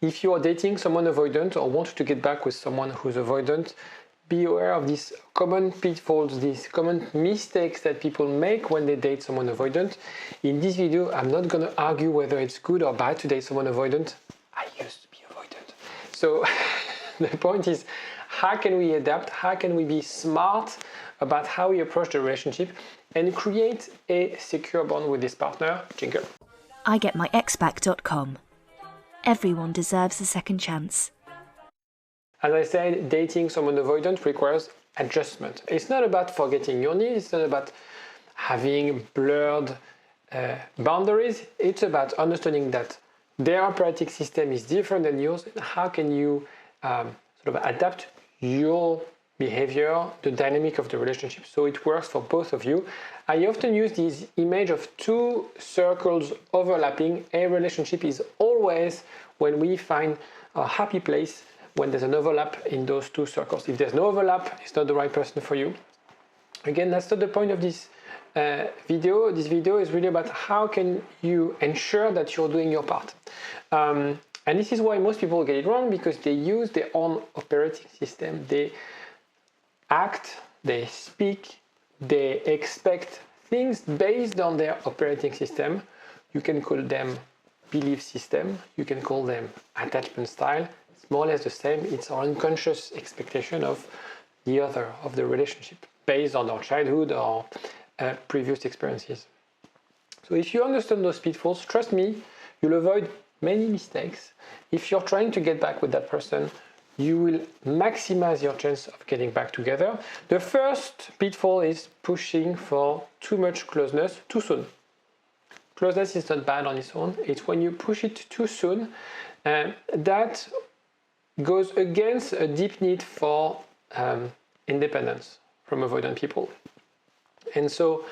If you are dating someone avoidant or want to get back with someone who's avoidant, be aware of these common pitfalls, these common mistakes that people make when they date someone avoidant. In this video, I'm not going to argue whether it's good or bad to date someone avoidant. I used to be avoidant. So the point is, how can we adapt? How can we be smart about how we approach the relationship and create a secure bond with this partner? Jingle. IGetMyExBack.com. Everyone deserves a second chance. As I said, dating someone avoidant requires adjustment. It's not about forgetting your needs, it's not about having blurred boundaries. It's about understanding that their operating system is different than yours. How can you sort of adapt your behavior, the dynamic of the relationship, so it works for both of you. I often use this image of two circles overlapping. A relationship is always when we find a happy place when there's an overlap in those two circles. If there's no overlap, it's not the right person for you. Again, that's not the point of this video. This video is really about how can you ensure that you're doing your part. And this is why most people get it wrong, because they use their own operating system. They act, they speak, they expect things based on their operating system. You can call them belief system, you can call them attachment style. It's more or less the same. It's our unconscious expectation of the other, of the relationship, based on our childhood or previous experiences. So if you understand those pitfalls, trust me, you'll avoid many mistakes. If you're trying to get back with that person, you will maximize your chance of getting back together. The first pitfall is pushing for too much closeness too soon. Closeness is not bad on its own. It's when you push it too soon, that goes against a deep need for independence from avoidant people. And so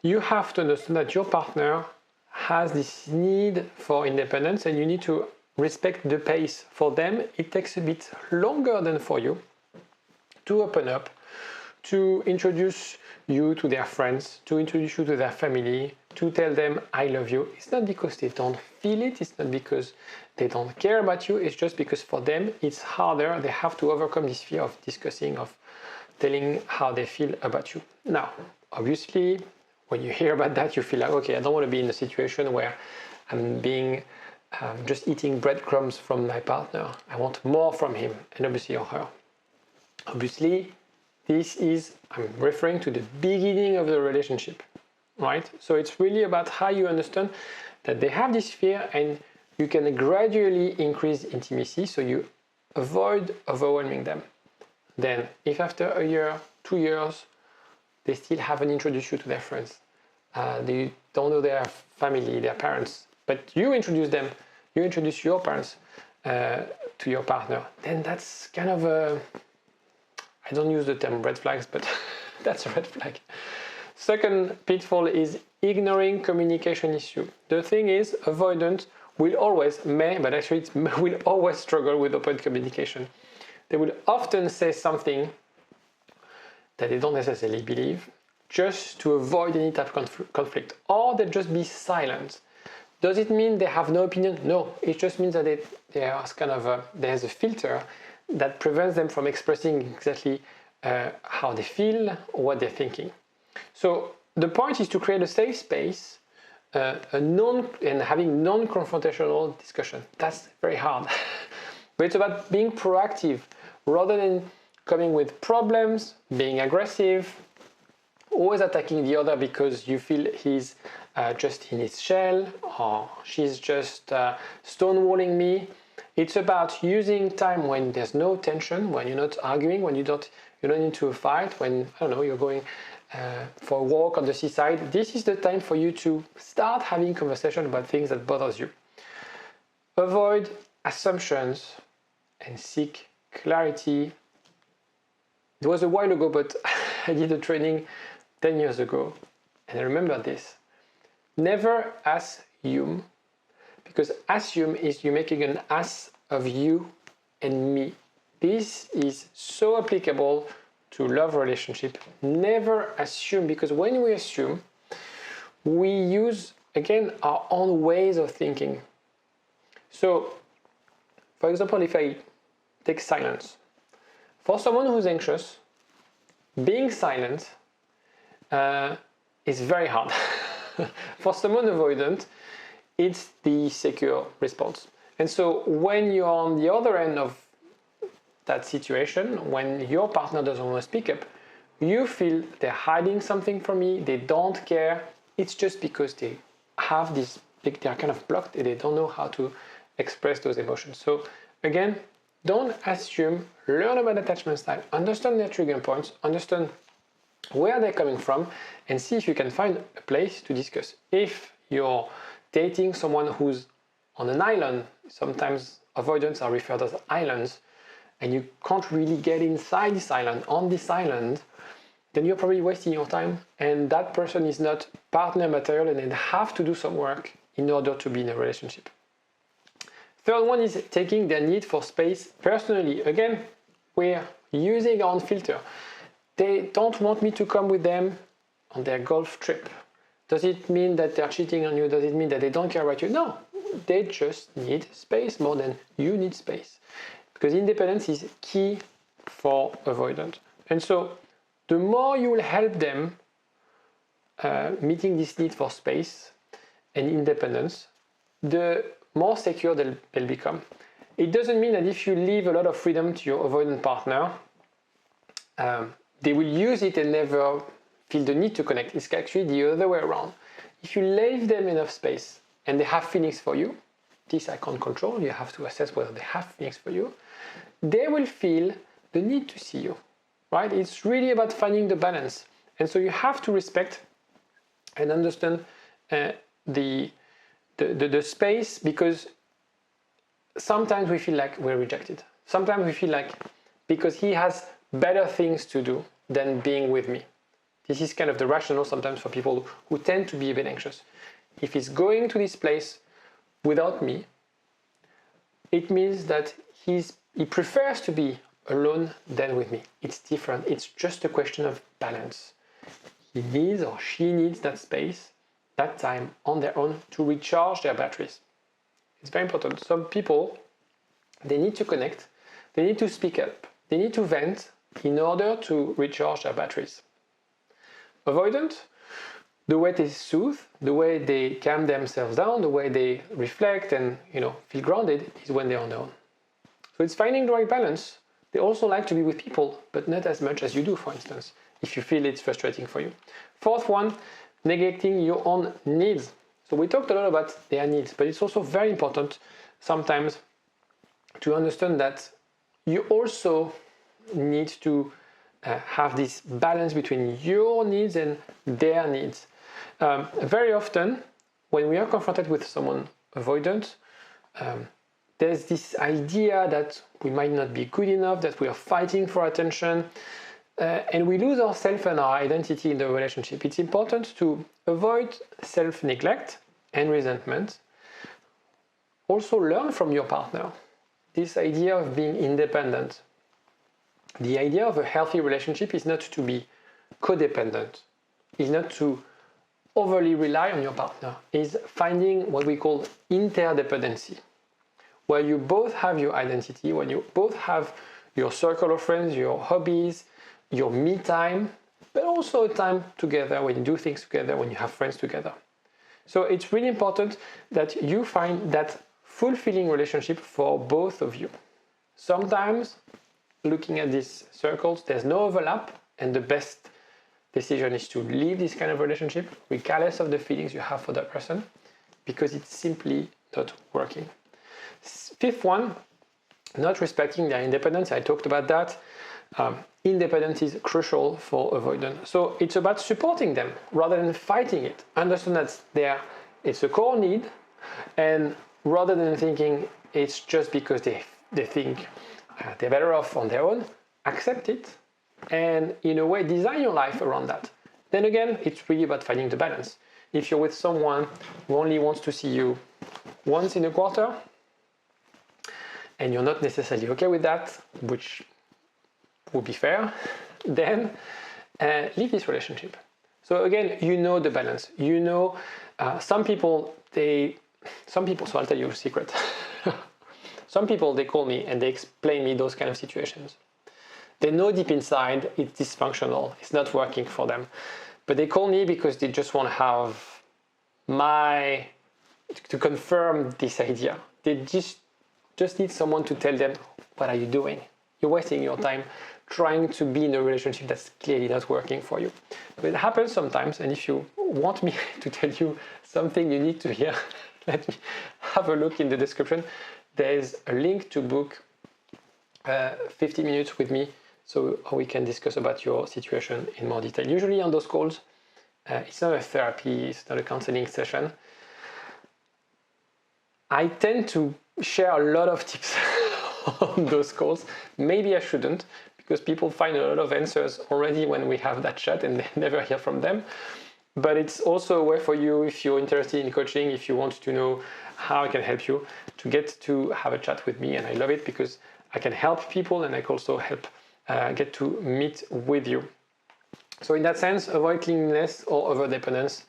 you have to understand that your partner has this need for independence, and you need to respect the pace. For them, it takes a bit longer than for you to open up, to introduce you to their friends, to introduce you to their family, to tell them I love you. It's not because they don't feel it, it's not because they don't care about you, it's just because for them it's harder. They have to overcome this fear of discussing, of telling how they feel about you. Now, obviously, when you hear about that, you feel like, okay, I don't want to be in a situation where I'm being just eating breadcrumbs from my partner. I want more from him, and obviously or her. Obviously, this is, I'm referring to the beginning of the relationship, right? So it's really about how you understand that they have this fear, and you can gradually increase intimacy so you avoid overwhelming them. Then, if after a year, 2 years, they still haven't introduced you to their friends, they don't know their family, their parents, but you introduce them, you introduce your parents to your partner, then that's kind of a, I don't use the term red flags, but that's a red flag. Second pitfall is ignoring communication issue. The thing is, avoidant will always, but actually it will always struggle with open communication. They will often say something that they don't necessarily believe, just to avoid any type of conflict, or they'll just be silent. Does it mean they have no opinion? No, it just means that there's a filter that prevents them from expressing exactly how they feel or what they're thinking. So the point is to create a safe space and having non-confrontational discussion. That's very hard, but it's about being proactive rather than coming with problems, being aggressive, always attacking the other because you feel he's just in his shell or she's just stonewalling me. It's about using time when there's no tension, when you're not arguing, when you don't into a fight, when, I don't know, you're going for a walk on the seaside. This is the time for you to start having conversation about things that bothers you. Avoid assumptions and seek clarity. It was a while ago, but I did a training 10 years ago, and I remember this. Never assume, because assume is you making an ass of you and me. This is so applicable to love relationship. Never assume, because when we assume, we use, again, our own ways of thinking. So For example, if I take silence. For someone who's anxious, being silent is very hard. For someone avoidant, it's the secure response. And so when you're on the other end of that situation, when your partner doesn't want to speak up, you feel they're hiding something from me, they don't care. It's just because they have this, they're kind of blocked and they don't know how to express those emotions. So again, don't assume, learn about attachment style, understand their trigger points, understand where they're coming from, and see if you can find a place to discuss. If you're dating someone who's on an island, sometimes avoidants are referred as islands, and you can't really get inside this island, on this island, then you're probably wasting your time, and that person is not partner material and they have to do some work in order to be in a relationship. Third one is taking their need for space personally. Again, we're using our own filter. They don't want me to come with them on their golf trip. Does it mean that they're cheating on you? Does it mean that they don't care about you? No, they just need space more than you need space. Because independence is key for avoidant. And so the more you will help them meeting this need for space and independence, the more secure they'll become. It doesn't mean that if you leave a lot of freedom to your avoidant partner, they will use it and never feel the need to connect. It's actually the other way around. If you leave them enough space and they have feelings for you, this I can't control, you have to assess whether they have feelings for you, they will feel the need to see you, right? It's really about finding the balance. And so you have to respect and understand the space, because sometimes we feel like we're rejected. Sometimes we feel like because he has better things to do than being with me. This is kind of the rationale sometimes for people who tend to be a bit anxious. If he's going to this place without me, it means that he prefers to be alone than with me. It's different. It's just a question of balance. He needs or she needs that space, that time on their own to recharge their batteries. It's very important. Some people, they need to connect, they need to speak up, they need to vent in order to recharge their batteries. Avoidant, the way they soothe, the way they calm themselves down, the way they reflect and feel grounded is when they're on their own. So it's finding the right balance. They also like to be with people, but not as much as you do, for instance, if you feel it's frustrating for you. Fourth one, neglecting your own needs. So we talked a lot about their needs, but it's also very important sometimes to understand that you also need to have this balance between your needs and their needs. Very often, when we are confronted with someone avoidant, there's this idea that we might not be good enough, that we are fighting for attention, and we lose ourselves and our identity in the relationship. It's important to avoid self-neglect and resentment. Also learn from your partner. This idea of being independent. The idea of a healthy relationship is not to be codependent, is not to overly rely on your partner, is finding what we call interdependency, where you both have your identity, when you both have your circle of friends, your hobbies, your me time, but also a time together when you do things together, when you have friends together. So it's really important that you find that fulfilling relationship for both of you. Sometimes, looking at these circles, there's no overlap, and the best decision is to leave this kind of relationship, regardless of the feelings you have for that person, because it's simply not working. Fifth one, not respecting their independence. I talked about that. Independence is crucial for avoidance. So it's about supporting them rather than fighting it. Understand that it's a core need, and rather than thinking it's just because they think they're better off on their own, accept it and in a way design your life around that. Then again, it's really about finding the balance. If you're with someone who only wants to see you once in a quarter and you're not necessarily okay with that, which would be fair, then leave this relationship. So again, the balance. Some people, so I'll tell you a secret. Some people, they call me and they explain me those kind of situations. They know deep inside it's dysfunctional, it's not working for them. But they call me because they just want to have to confirm this idea. They just need someone to tell them, what are you doing? You're wasting your time trying to be in a relationship that's clearly not working for you. But it happens sometimes, and if you want me to tell you something you need to hear, let me have a look in the description. There's a link to book 50 minutes with me so we can discuss about your situation in more detail. Usually on those calls, it's not a therapy, it's not a counseling session. I tend to share a lot of tips on those calls. Maybe I shouldn't, because people find a lot of answers already when we have that chat and they never hear from them. But it's also a way for you, if you're interested in coaching, if you want to know how I can help you, to get to have a chat with me. And I love it because I can help people and I can also help get to meet with you. So in that sense, avoid clinginess or overdependence.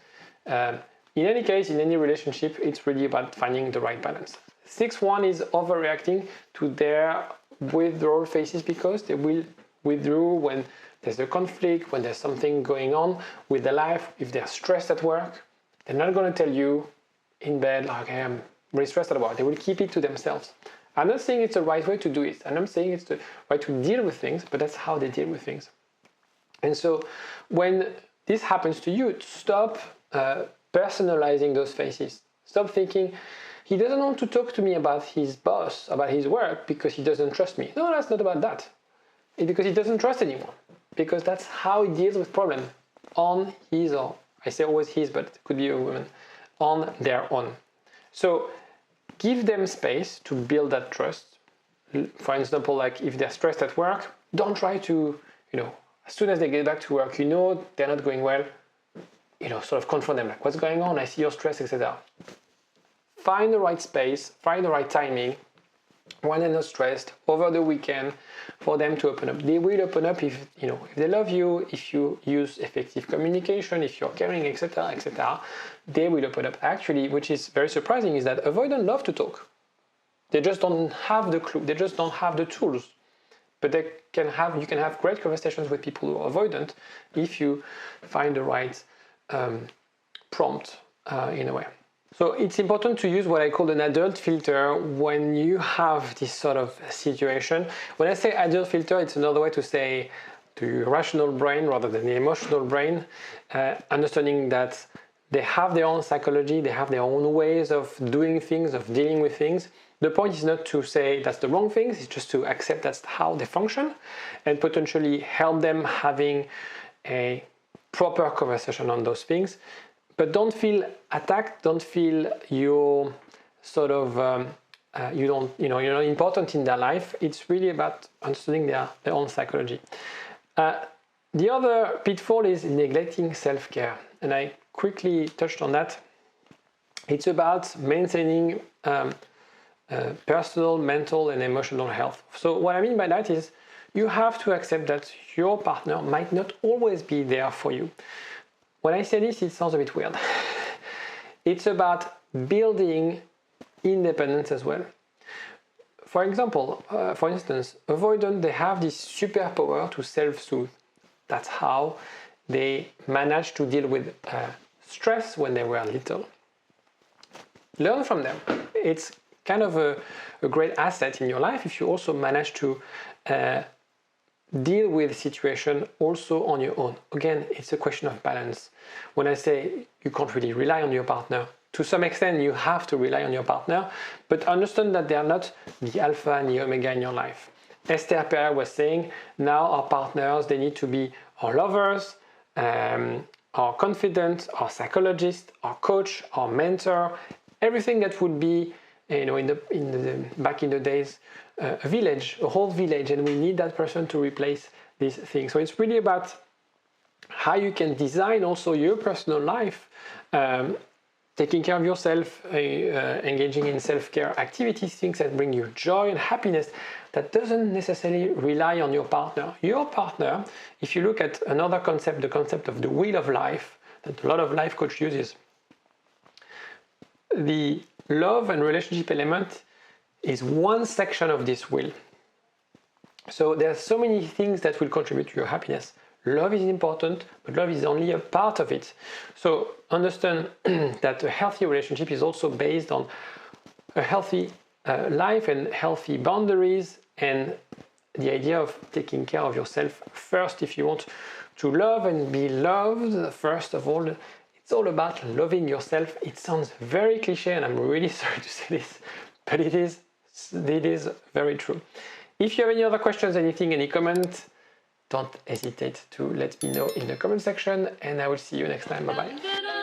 In any case, in any relationship, it's really about finding the right balance. 6-1 is overreacting to their withdrawal phases, because they will withdraw when there's a conflict, when there's something going on with their life. If they're stressed at work, they're not going to tell you in bed, like, okay, I'm really stressed at work. They will keep it to themselves. I'm not saying it's the right way to do it. I'm not saying it's the right to deal with things, but that's how they deal with things. And so when this happens to you, stop personalizing those phases. Stop thinking, he doesn't want to talk to me about his boss, about his work, because he doesn't trust me. No, that's not about that. It's because he doesn't trust anyone. Because that's how he deals with problems on his, or I say always his, but it could be a woman, on their own. So give them space to build that trust. For example, like if they're stressed at work, don't try to, as soon as they get back to work, they're not going well, sort of confront them, like, what's going on? I see you're stressed, etc. Find the right space, find the right timing, when they're not stressed, over the weekend, for them to open up. They will open up if they love you, if you use effective communication, if you're caring, etc., etc. They will open up. Actually, which is very surprising, is that avoidant love to talk. They just don't have the clue. They just don't have the tools. But you can have great conversations with people who are avoidant if you find the right prompt in a way. So it's important to use what I call an adult filter when you have this sort of situation. When I say adult filter, it's another way to say the rational brain rather than the emotional brain, understanding that they have their own psychology, they have their own ways of doing things, of dealing with things. The point is not to say that's the wrong things, it's just to accept that's how they function and potentially help them having a proper conversation on those things. But don't feel attacked, don't feel you're sort of, you're not important in their life. It's really about understanding their own psychology. The other pitfall is neglecting self-care. And I quickly touched on that. It's about maintaining personal, mental, and emotional health. So what I mean by that is you have to accept that your partner might not always be there for you. When I say this, it sounds a bit weird. It's about building independence as well. For example, for instance, avoidant, they have this superpower to self-soothe. That's how they manage to deal with stress when they were little. Learn from them. It's kind of a great asset in your life if you also manage to deal with the situation also on your own. Again, it's a question of balance. When I say you can't really rely on your partner, to some extent you have to rely on your partner, but understand that they are not the alpha and the omega in your life. Esther Perel was saying, now our partners, they need to be our lovers, our confidant, our psychologist, our coach, our mentor, everything that would be, back in the days, a village, a whole village, and we need that person to replace these things. So it's really about how you can design also your personal life, taking care of yourself, engaging in self-care activities, things that bring you joy and happiness, that doesn't necessarily rely on your partner. Your partner, if you look at another concept, the concept of the wheel of life, that a lot of life coach uses, the love and relationship element is one section of this wheel. So there are so many things that will contribute to your happiness. Love is important, but love is only a part of it. So understand that a healthy relationship is also based on a healthy life and healthy boundaries, and the idea of taking care of yourself first. If you want to love and be loved, first of all, it's all about loving yourself. It sounds very cliche, and I'm really sorry to say this, but it is very true. If you have any other questions, anything, any comment, don't hesitate to let me know in the comment section, and I will see you next time. Bye bye.